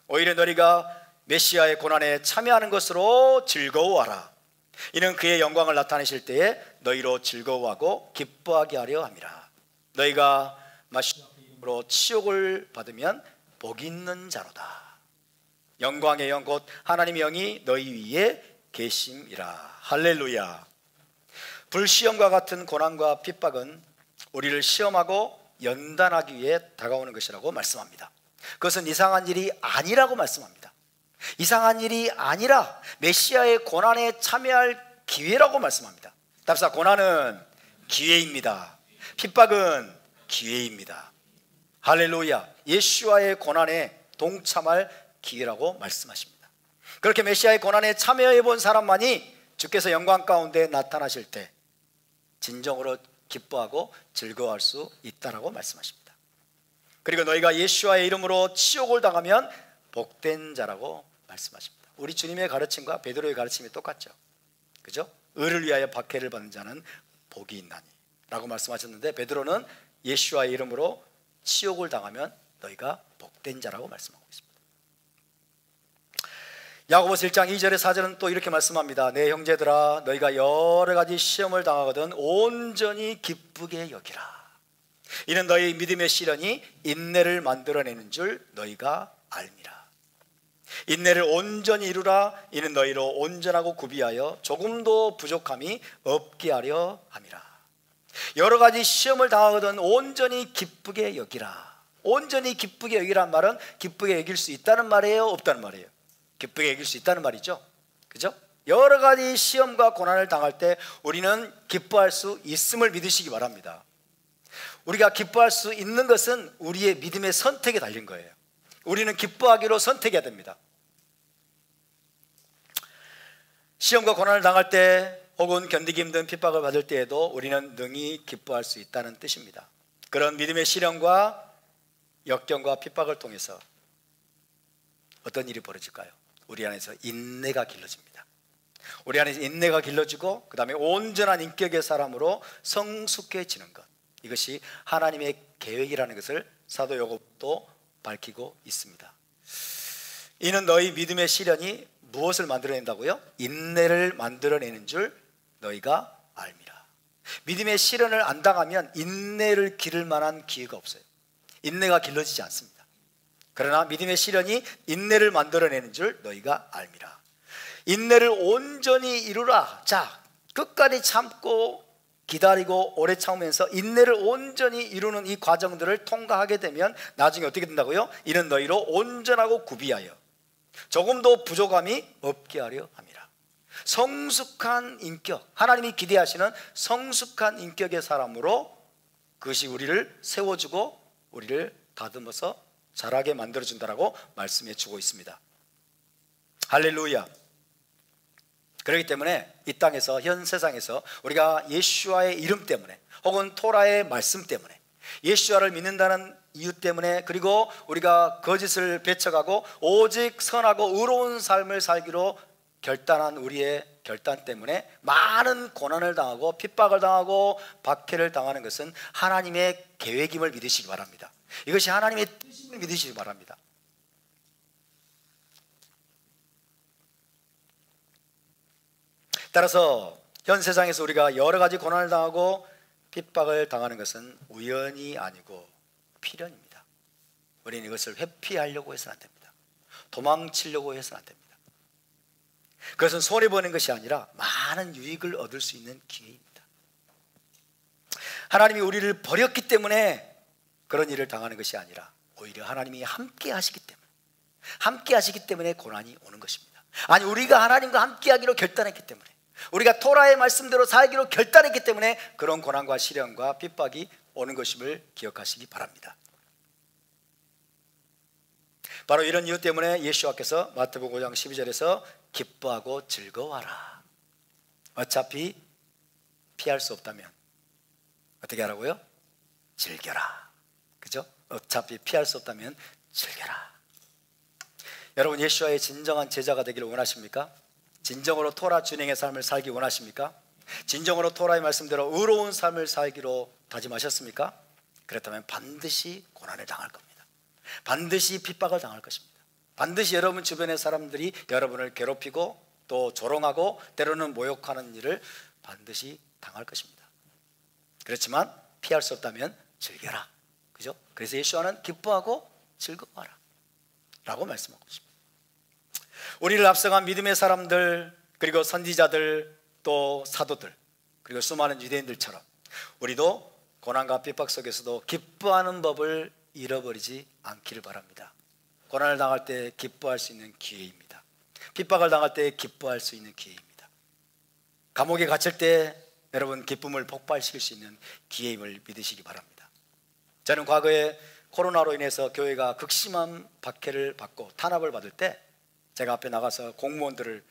오히려 너희가 메시아의 고난에 참여하는 것으로 즐거워하라. 이는 그의 영광을 나타내실 때에 너희로 즐거워하고 기뻐하게 하려 함이라. 너희가 마시는 이름으로 치욕을 받으면 복 있는 자로다. 영광의 영 곧 하나님의 영이 너희 위에 계심이라. 할렐루야. 불시험과 같은 고난과 핍박은 우리를 시험하고 연단하기 위해 다가오는 것이라고 말씀합니다. 그것은 이상한 일이 아니라고 말씀합니다. 이상한 일이 아니라 메시아의 고난에 참여할 기회라고 말씀합니다. 답사, 고난은 기회입니다. 핍박은 기회입니다. 할렐루야. 예수와의 고난에 동참할 기회라고 말씀하십니다. 그렇게 메시아의 고난에 참여해 본 사람만이 주께서 영광 가운데 나타나실 때 진정으로 기뻐하고 즐거워할 수 있다라고 말씀하십니다. 그리고 너희가 예수와의 이름으로 치욕을 당하면 복된 자라고 말씀하십니다. 우리 주님의 가르침과 베드로의 가르침이 똑같죠. 그죠? 의를 위하여 박해를 받는 자는 복이 있나니 라고 말씀하셨는데, 베드로는 예수와의 이름으로 치욕을 당하면 너희가 복된 자라고 말씀하고 있습니다. 야고보서 1장 2절에 4절은 또 이렇게 말씀합니다. 내 형제들아, 너희가 여러 가지 시험을 당하거든 온전히 기쁘게 여기라. 이는 너희 믿음의 시련이 인내를 만들어내는 줄 너희가 알미라. 인내를 온전히 이루라. 이는 너희로 온전하고 구비하여 조금도 부족함이 없게 하려 함이라. 여러 가지 시험을 당하거든 온전히 기쁘게 여기라. 온전히 기쁘게 여기란 말은 기쁘게 여길 수 있다는 말이에요, 없다는 말이에요? 기쁘게 여길 수 있다는 말이죠. 그죠? 여러 가지 시험과 고난을 당할 때 우리는 기뻐할 수 있음을 믿으시기 바랍니다. 우리가 기뻐할 수 있는 것은 우리의 믿음의 선택에 달린 거예요. 우리는 기뻐하기로 선택해야 됩니다. 시험과 고난을 당할 때 혹은 견디기 힘든 핍박을 받을 때에도 우리는 능히 기뻐할 수 있다는 뜻입니다. 그런 믿음의 시련과 역경과 핍박을 통해서 어떤 일이 벌어질까요? 우리 안에서 인내가 길러집니다. 우리 안에서 인내가 길러지고 그 다음에 온전한 인격의 사람으로 성숙해지는 것, 이것이 하나님의 계획이라는 것을 사도 야고보도 밝히고 있습니다. 이는 너희 믿음의 시련이 무엇을 만들어낸다고요? 인내를 만들어내는 줄 너희가 알미라. 믿음의 시련을 안 당하면 인내를 기를 만한 기회가 없어요. 인내가 길러지지 않습니다. 그러나 믿음의 시련이 인내를 만들어내는 줄 너희가 알미라. 인내를 온전히 이루라. 자, 끝까지 참고 기다리고 오래 참으면서 인내를 온전히 이루는 이 과정들을 통과하게 되면 나중에 어떻게 된다고요? 이는 너희로 온전하고 구비하여 조금도 부족함이 없게 하려 함이라. 성숙한 인격, 하나님이 기대하시는 성숙한 인격의 사람으로 그것이 우리를 세워주고 우리를 다듬어서 자라게 만들어준다라고 말씀해 주고 있습니다. 할렐루야. 그렇기 때문에 이 땅에서, 현 세상에서 우리가 예수와의 이름 때문에 혹은 토라의 말씀 때문에 예수와를 믿는다는 이유 때문에, 그리고 우리가 거짓을 배척하고 오직 선하고 의로운 삶을 살기로 결단한 우리의 결단 때문에 많은 고난을 당하고 핍박을 당하고 박해를 당하는 것은 하나님의 계획임을 믿으시기 바랍니다. 이것이 하나님의 뜻임을 믿으시기 바랍니다. 따라서 현 세상에서 우리가 여러 가지 고난을 당하고 핍박을 당하는 것은 우연이 아니고 필연입니다. 우리는 이것을 회피하려고 해서는 안 됩니다. 도망치려고 해서는 안 됩니다. 그것은 손해보는 것이 아니라 많은 유익을 얻을 수 있는 기회입니다. 하나님이 우리를 버렸기 때문에 그런 일을 당하는 것이 아니라 오히려 하나님이 함께 하시기 때문에 고난이 오는 것입니다. 아니, 우리가 하나님과 함께 하기로 결단했기 때문에, 우리가 토라의 말씀대로 살기로 결단했기 때문에 그런 고난과 시련과 핍박이 오는 것임을 기억하시기 바랍니다. 바로 이런 이유 때문에 예수와께서 마태복음 5장 12절에서 기뻐하고 즐거워하라. 어차피 피할 수 없다면 어떻게 하라고요? 즐겨라. 그죠? 어차피 피할 수 없다면 즐겨라. 여러분, 예수와의 진정한 제자가 되기를 원하십니까? 진정으로 토라 준행의 삶을 살기 원하십니까? 진정으로 토라의 말씀대로 의로운 삶을 살기로 다짐하셨습니까? 그렇다면 반드시 고난을 당할 겁니다. 반드시 핍박을 당할 것입니다. 반드시 여러분 주변의 사람들이 여러분을 괴롭히고 또 조롱하고 때로는 모욕하는 일을 반드시 당할 것입니다. 그렇지만 피할 수 없다면 즐겨라. 그죠? 그래서 예수와는 기뻐하고 즐거워하라 라고 말씀하고 있습니다. 우리를 앞서간 믿음의 사람들, 그리고 선지자들, 또 사도들, 그리고 수많은 유대인들처럼 우리도 고난과 핍박 속에서도 기뻐하는 법을 잃어버리지 않기를 바랍니다. 고난을 당할 때 기뻐할 수 있는 기회입니다. 핍박을 당할 때 기뻐할 수 있는 기회입니다. 감옥에 갇힐 때 여러분 기쁨을 폭발시킬 수 있는 기회임을 믿으시기 바랍니다. 저는 과거에 코로나로 인해서 교회가 극심한 박해를 받고 탄압을 받을 때 제가 앞에 나가서 공무원들을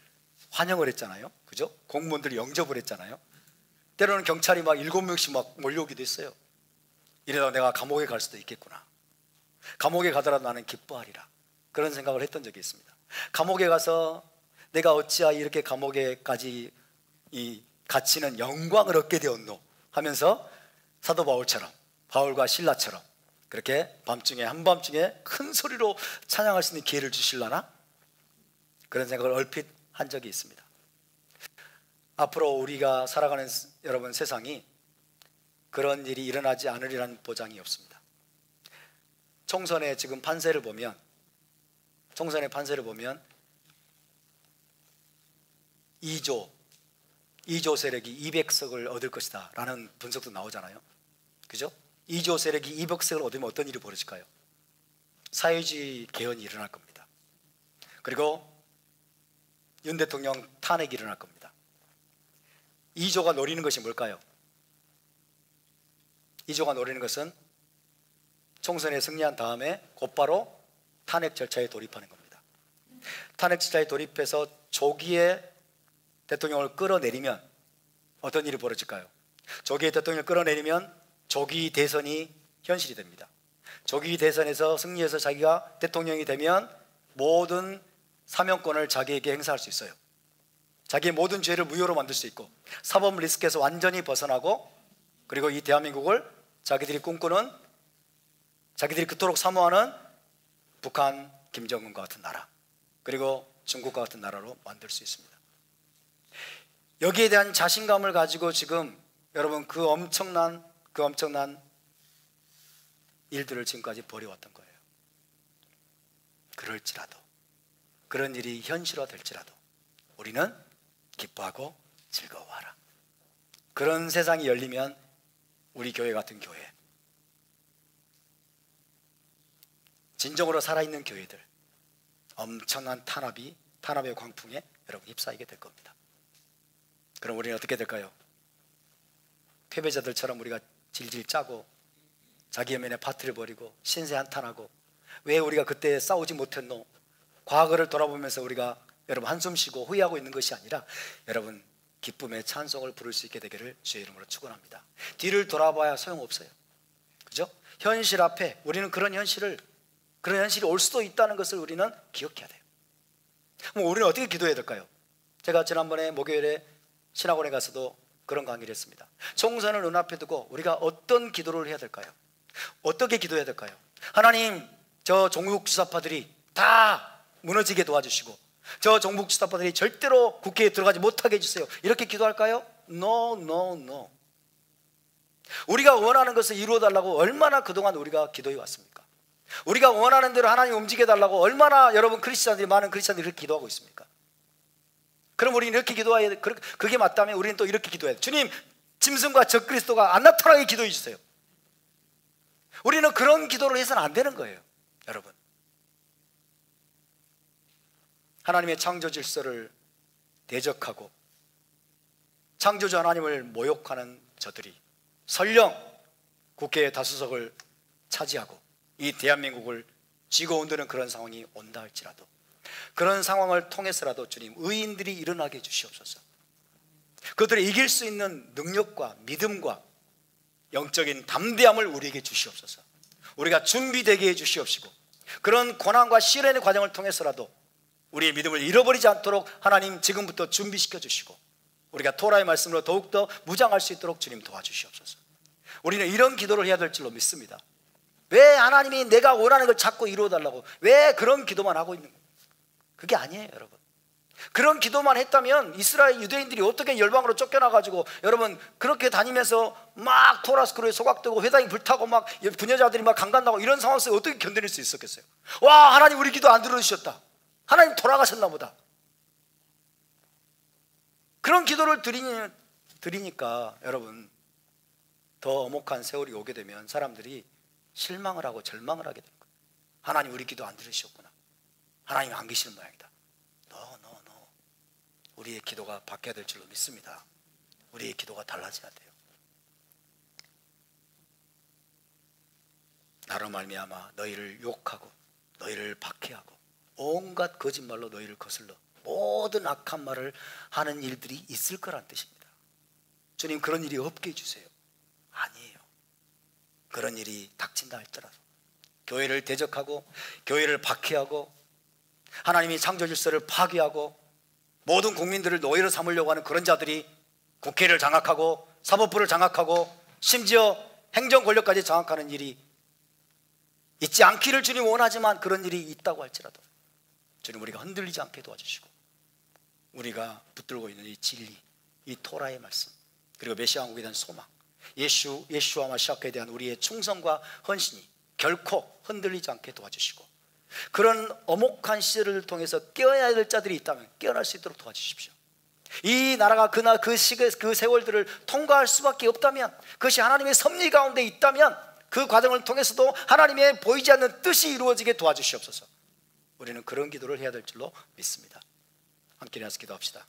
환영을 했잖아요. 그죠? 공무원들이 영접을 했잖아요. 때로는 경찰이 막 7명씩 막 몰려오기도 했어요. 이러다 내가 감옥에 갈 수도 있겠구나. 감옥에 가더라도 나는 기뻐하리라. 그런 생각을 했던 적이 있습니다. 감옥에 가서 내가 어찌하여 이렇게 감옥에까지 갇히는 영광을 얻게 되었노 하면서 사도 바울처럼, 바울과 실라처럼 그렇게 밤중에, 한밤중에 큰 소리로 찬양할 수 있는 기회를 주실라나? 그런 생각을 얼핏 한 적이 있습니다. 앞으로 우리가 살아가는 여러분 세상이 그런 일이 일어나지 않으리라는 보장이 없습니다. 총선의 지금 판세를 보면, 총선의 판세를 보면 2조 세력이 200석을 얻을 것이다 라는 분석도 나오잖아요. 그죠? 2조 세력이 200석을 얻으면 어떤 일이 벌어질까요? 사회주의 개헌이 일어날 겁니다. 그리고 윤 대통령 탄핵이 일어날 겁니다. 2조가 노리는 것이 뭘까요? 2조가 노리는 것은 총선에 승리한 다음에 곧바로 탄핵 절차에 돌입하는 겁니다. 탄핵 절차에 돌입해서 조기에 대통령을 끌어내리면 어떤 일이 벌어질까요? 조기 대통령을 끌어내리면 조기 대선이 현실이 됩니다. 조기 대선에서 승리해서 자기가 대통령이 되면 모든 사명권을 자기에게 행사할 수 있어요. 자기의 모든 죄를 무효로 만들 수 있고 사법 리스크에서 완전히 벗어나고, 그리고 이 대한민국을 자기들이 꿈꾸는, 자기들이 그토록 사모하는 북한, 김정은과 같은 나라, 그리고 중국과 같은 나라로 만들 수 있습니다. 여기에 대한 자신감을 가지고 지금 여러분 그 엄청난 일들을 지금까지 벌여왔던 거예요. 그럴지라도, 그런 일이 현실화될지라도 우리는 기뻐하고 즐거워하라. 그런 세상이 열리면 우리 교회 같은 교회, 진정으로 살아있는 교회들, 엄청난 탄압의 광풍에 여러분 휩싸이게 될 겁니다. 그럼 우리는 어떻게 될까요? 패배자들처럼 우리가 질질 짜고 자기 연민의 파트를 벌이고 신세 한탄하고, 왜 우리가 그때 싸우지 못했노? 과거를 돌아보면서 우리가 여러분 한숨 쉬고 후회하고 있는 것이 아니라 여러분 기쁨의 찬송을 부를 수 있게 되기를 주의 이름으로 축원합니다. 뒤를 돌아봐야 소용없어요. 그죠? 현실 앞에 우리는 그런 현실이 올 수도 있다는 것을 우리는 기억해야 돼요. 그럼 우리는 어떻게 기도해야 될까요? 제가 지난번에 목요일에 신학원에 가서도 그런 강의를 했습니다. 총선을 눈앞에 두고 우리가 어떤 기도를 해야 될까요? 어떻게 기도해야 될까요? 하나님, 저 종북주사파들이 다 무너지게 도와주시고 저 종북주사파들이 절대로 국회에 들어가지 못하게 해주세요. 이렇게 기도할까요? No. 우리가 원하는 것을 이루어달라고 얼마나 그동안 우리가 기도해 왔습니까? 우리가 원하는 대로 하나님 움직여달라고 얼마나 여러분 많은 크리스찬들이 이렇게 기도하고 있습니까? 그럼 우리는 이렇게 기도해야 돼. 그게 맞다면 우리는 또 이렇게 기도해야 돼. 주님, 짐승과 적그리스도가 안 나타나게 기도해 주세요. 우리는 그런 기도를 해서는 안 되는 거예요. 여러분, 하나님의 창조 질서를 대적하고 창조주 하나님을 모욕하는 저들이 설령 국회의 다수석을 차지하고 이 대한민국을 쥐고 흔드는 그런 상황이 온다 할지라도, 그런 상황을 통해서라도 주님, 의인들이 일어나게 해주시옵소서. 그들을 이길 수 있는 능력과 믿음과 영적인 담대함을 우리에게 주시옵소서. 우리가 준비되게 해주시옵시고, 그런 고난과 시련의 과정을 통해서라도 우리의 믿음을 잃어버리지 않도록 하나님 지금부터 준비시켜 주시고, 우리가 토라의 말씀으로 더욱더 무장할 수 있도록 주님 도와주시옵소서. 우리는 이런 기도를 해야 될 줄로 믿습니다. 왜 하나님이 내가 원하는 걸 자꾸 이루어달라고 왜 그런 기도만 하고 있는 거예요? 그게 아니에요, 여러분. 그런 기도만 했다면 이스라엘 유대인들이 어떻게 열방으로 쫓겨나가지고 여러분 그렇게 다니면서 막 토라스크로에 소각되고 회당이 불타고 막 부녀자들이 막 강간당하고 이런 상황 속에 어떻게 견뎌낼 수 있었겠어요? 와, 하나님 우리 기도 안 들어주셨다. 하나님 돌아가셨나 보다. 그런 기도를 드리니까 여러분 더 엄혹한 세월이 오게 되면 사람들이 실망을 하고 절망을 하게 될 거예요. 하나님 우리 기도 안 들으셨구나. 하나님 안 계시는 모양이다. No. 우리의 기도가 바뀌어야 될 줄로 믿습니다. 우리의 기도가 달라져야 돼요. 나로 말미암아 너희를 욕하고 너희를 박해하고 온갖 거짓말로 너희를 거슬러 모든 악한 말을 하는 일들이 있을 거란 뜻입니다. 주님, 그런 일이 없게 해주세요. 아니에요. 그런 일이 닥친다 할지라도 교회를 대적하고 교회를 박해하고 하나님이 창조 질서를 파괴하고 모든 국민들을 노예로 삼으려고 하는 그런 자들이 국회를 장악하고 사법부를 장악하고 심지어 행정 권력까지 장악하는 일이 있지 않기를 주님 원하지만, 그런 일이 있다고 할지라도 주님 우리가 흔들리지 않게 도와주시고, 우리가 붙들고 있는 이 진리, 이 토라의 말씀, 그리고 메시아 왕국에 대한 소망, 예수와 마시아에 대한 우리의 충성과 헌신이 결코 흔들리지 않게 도와주시고, 그런 엄혹한 시절을 통해서 깨어나야 될 자들이 있다면 깨어날 수 있도록 도와주십시오. 이 나라가 그 세월들을 통과할 수밖에 없다면, 그것이 하나님의 섭리 가운데 있다면 그 과정을 통해서도 하나님의 보이지 않는 뜻이 이루어지게 도와주시옵소서. 우리는 그런 기도를 해야 될 줄로 믿습니다. 함께 일어나서 기도합시다.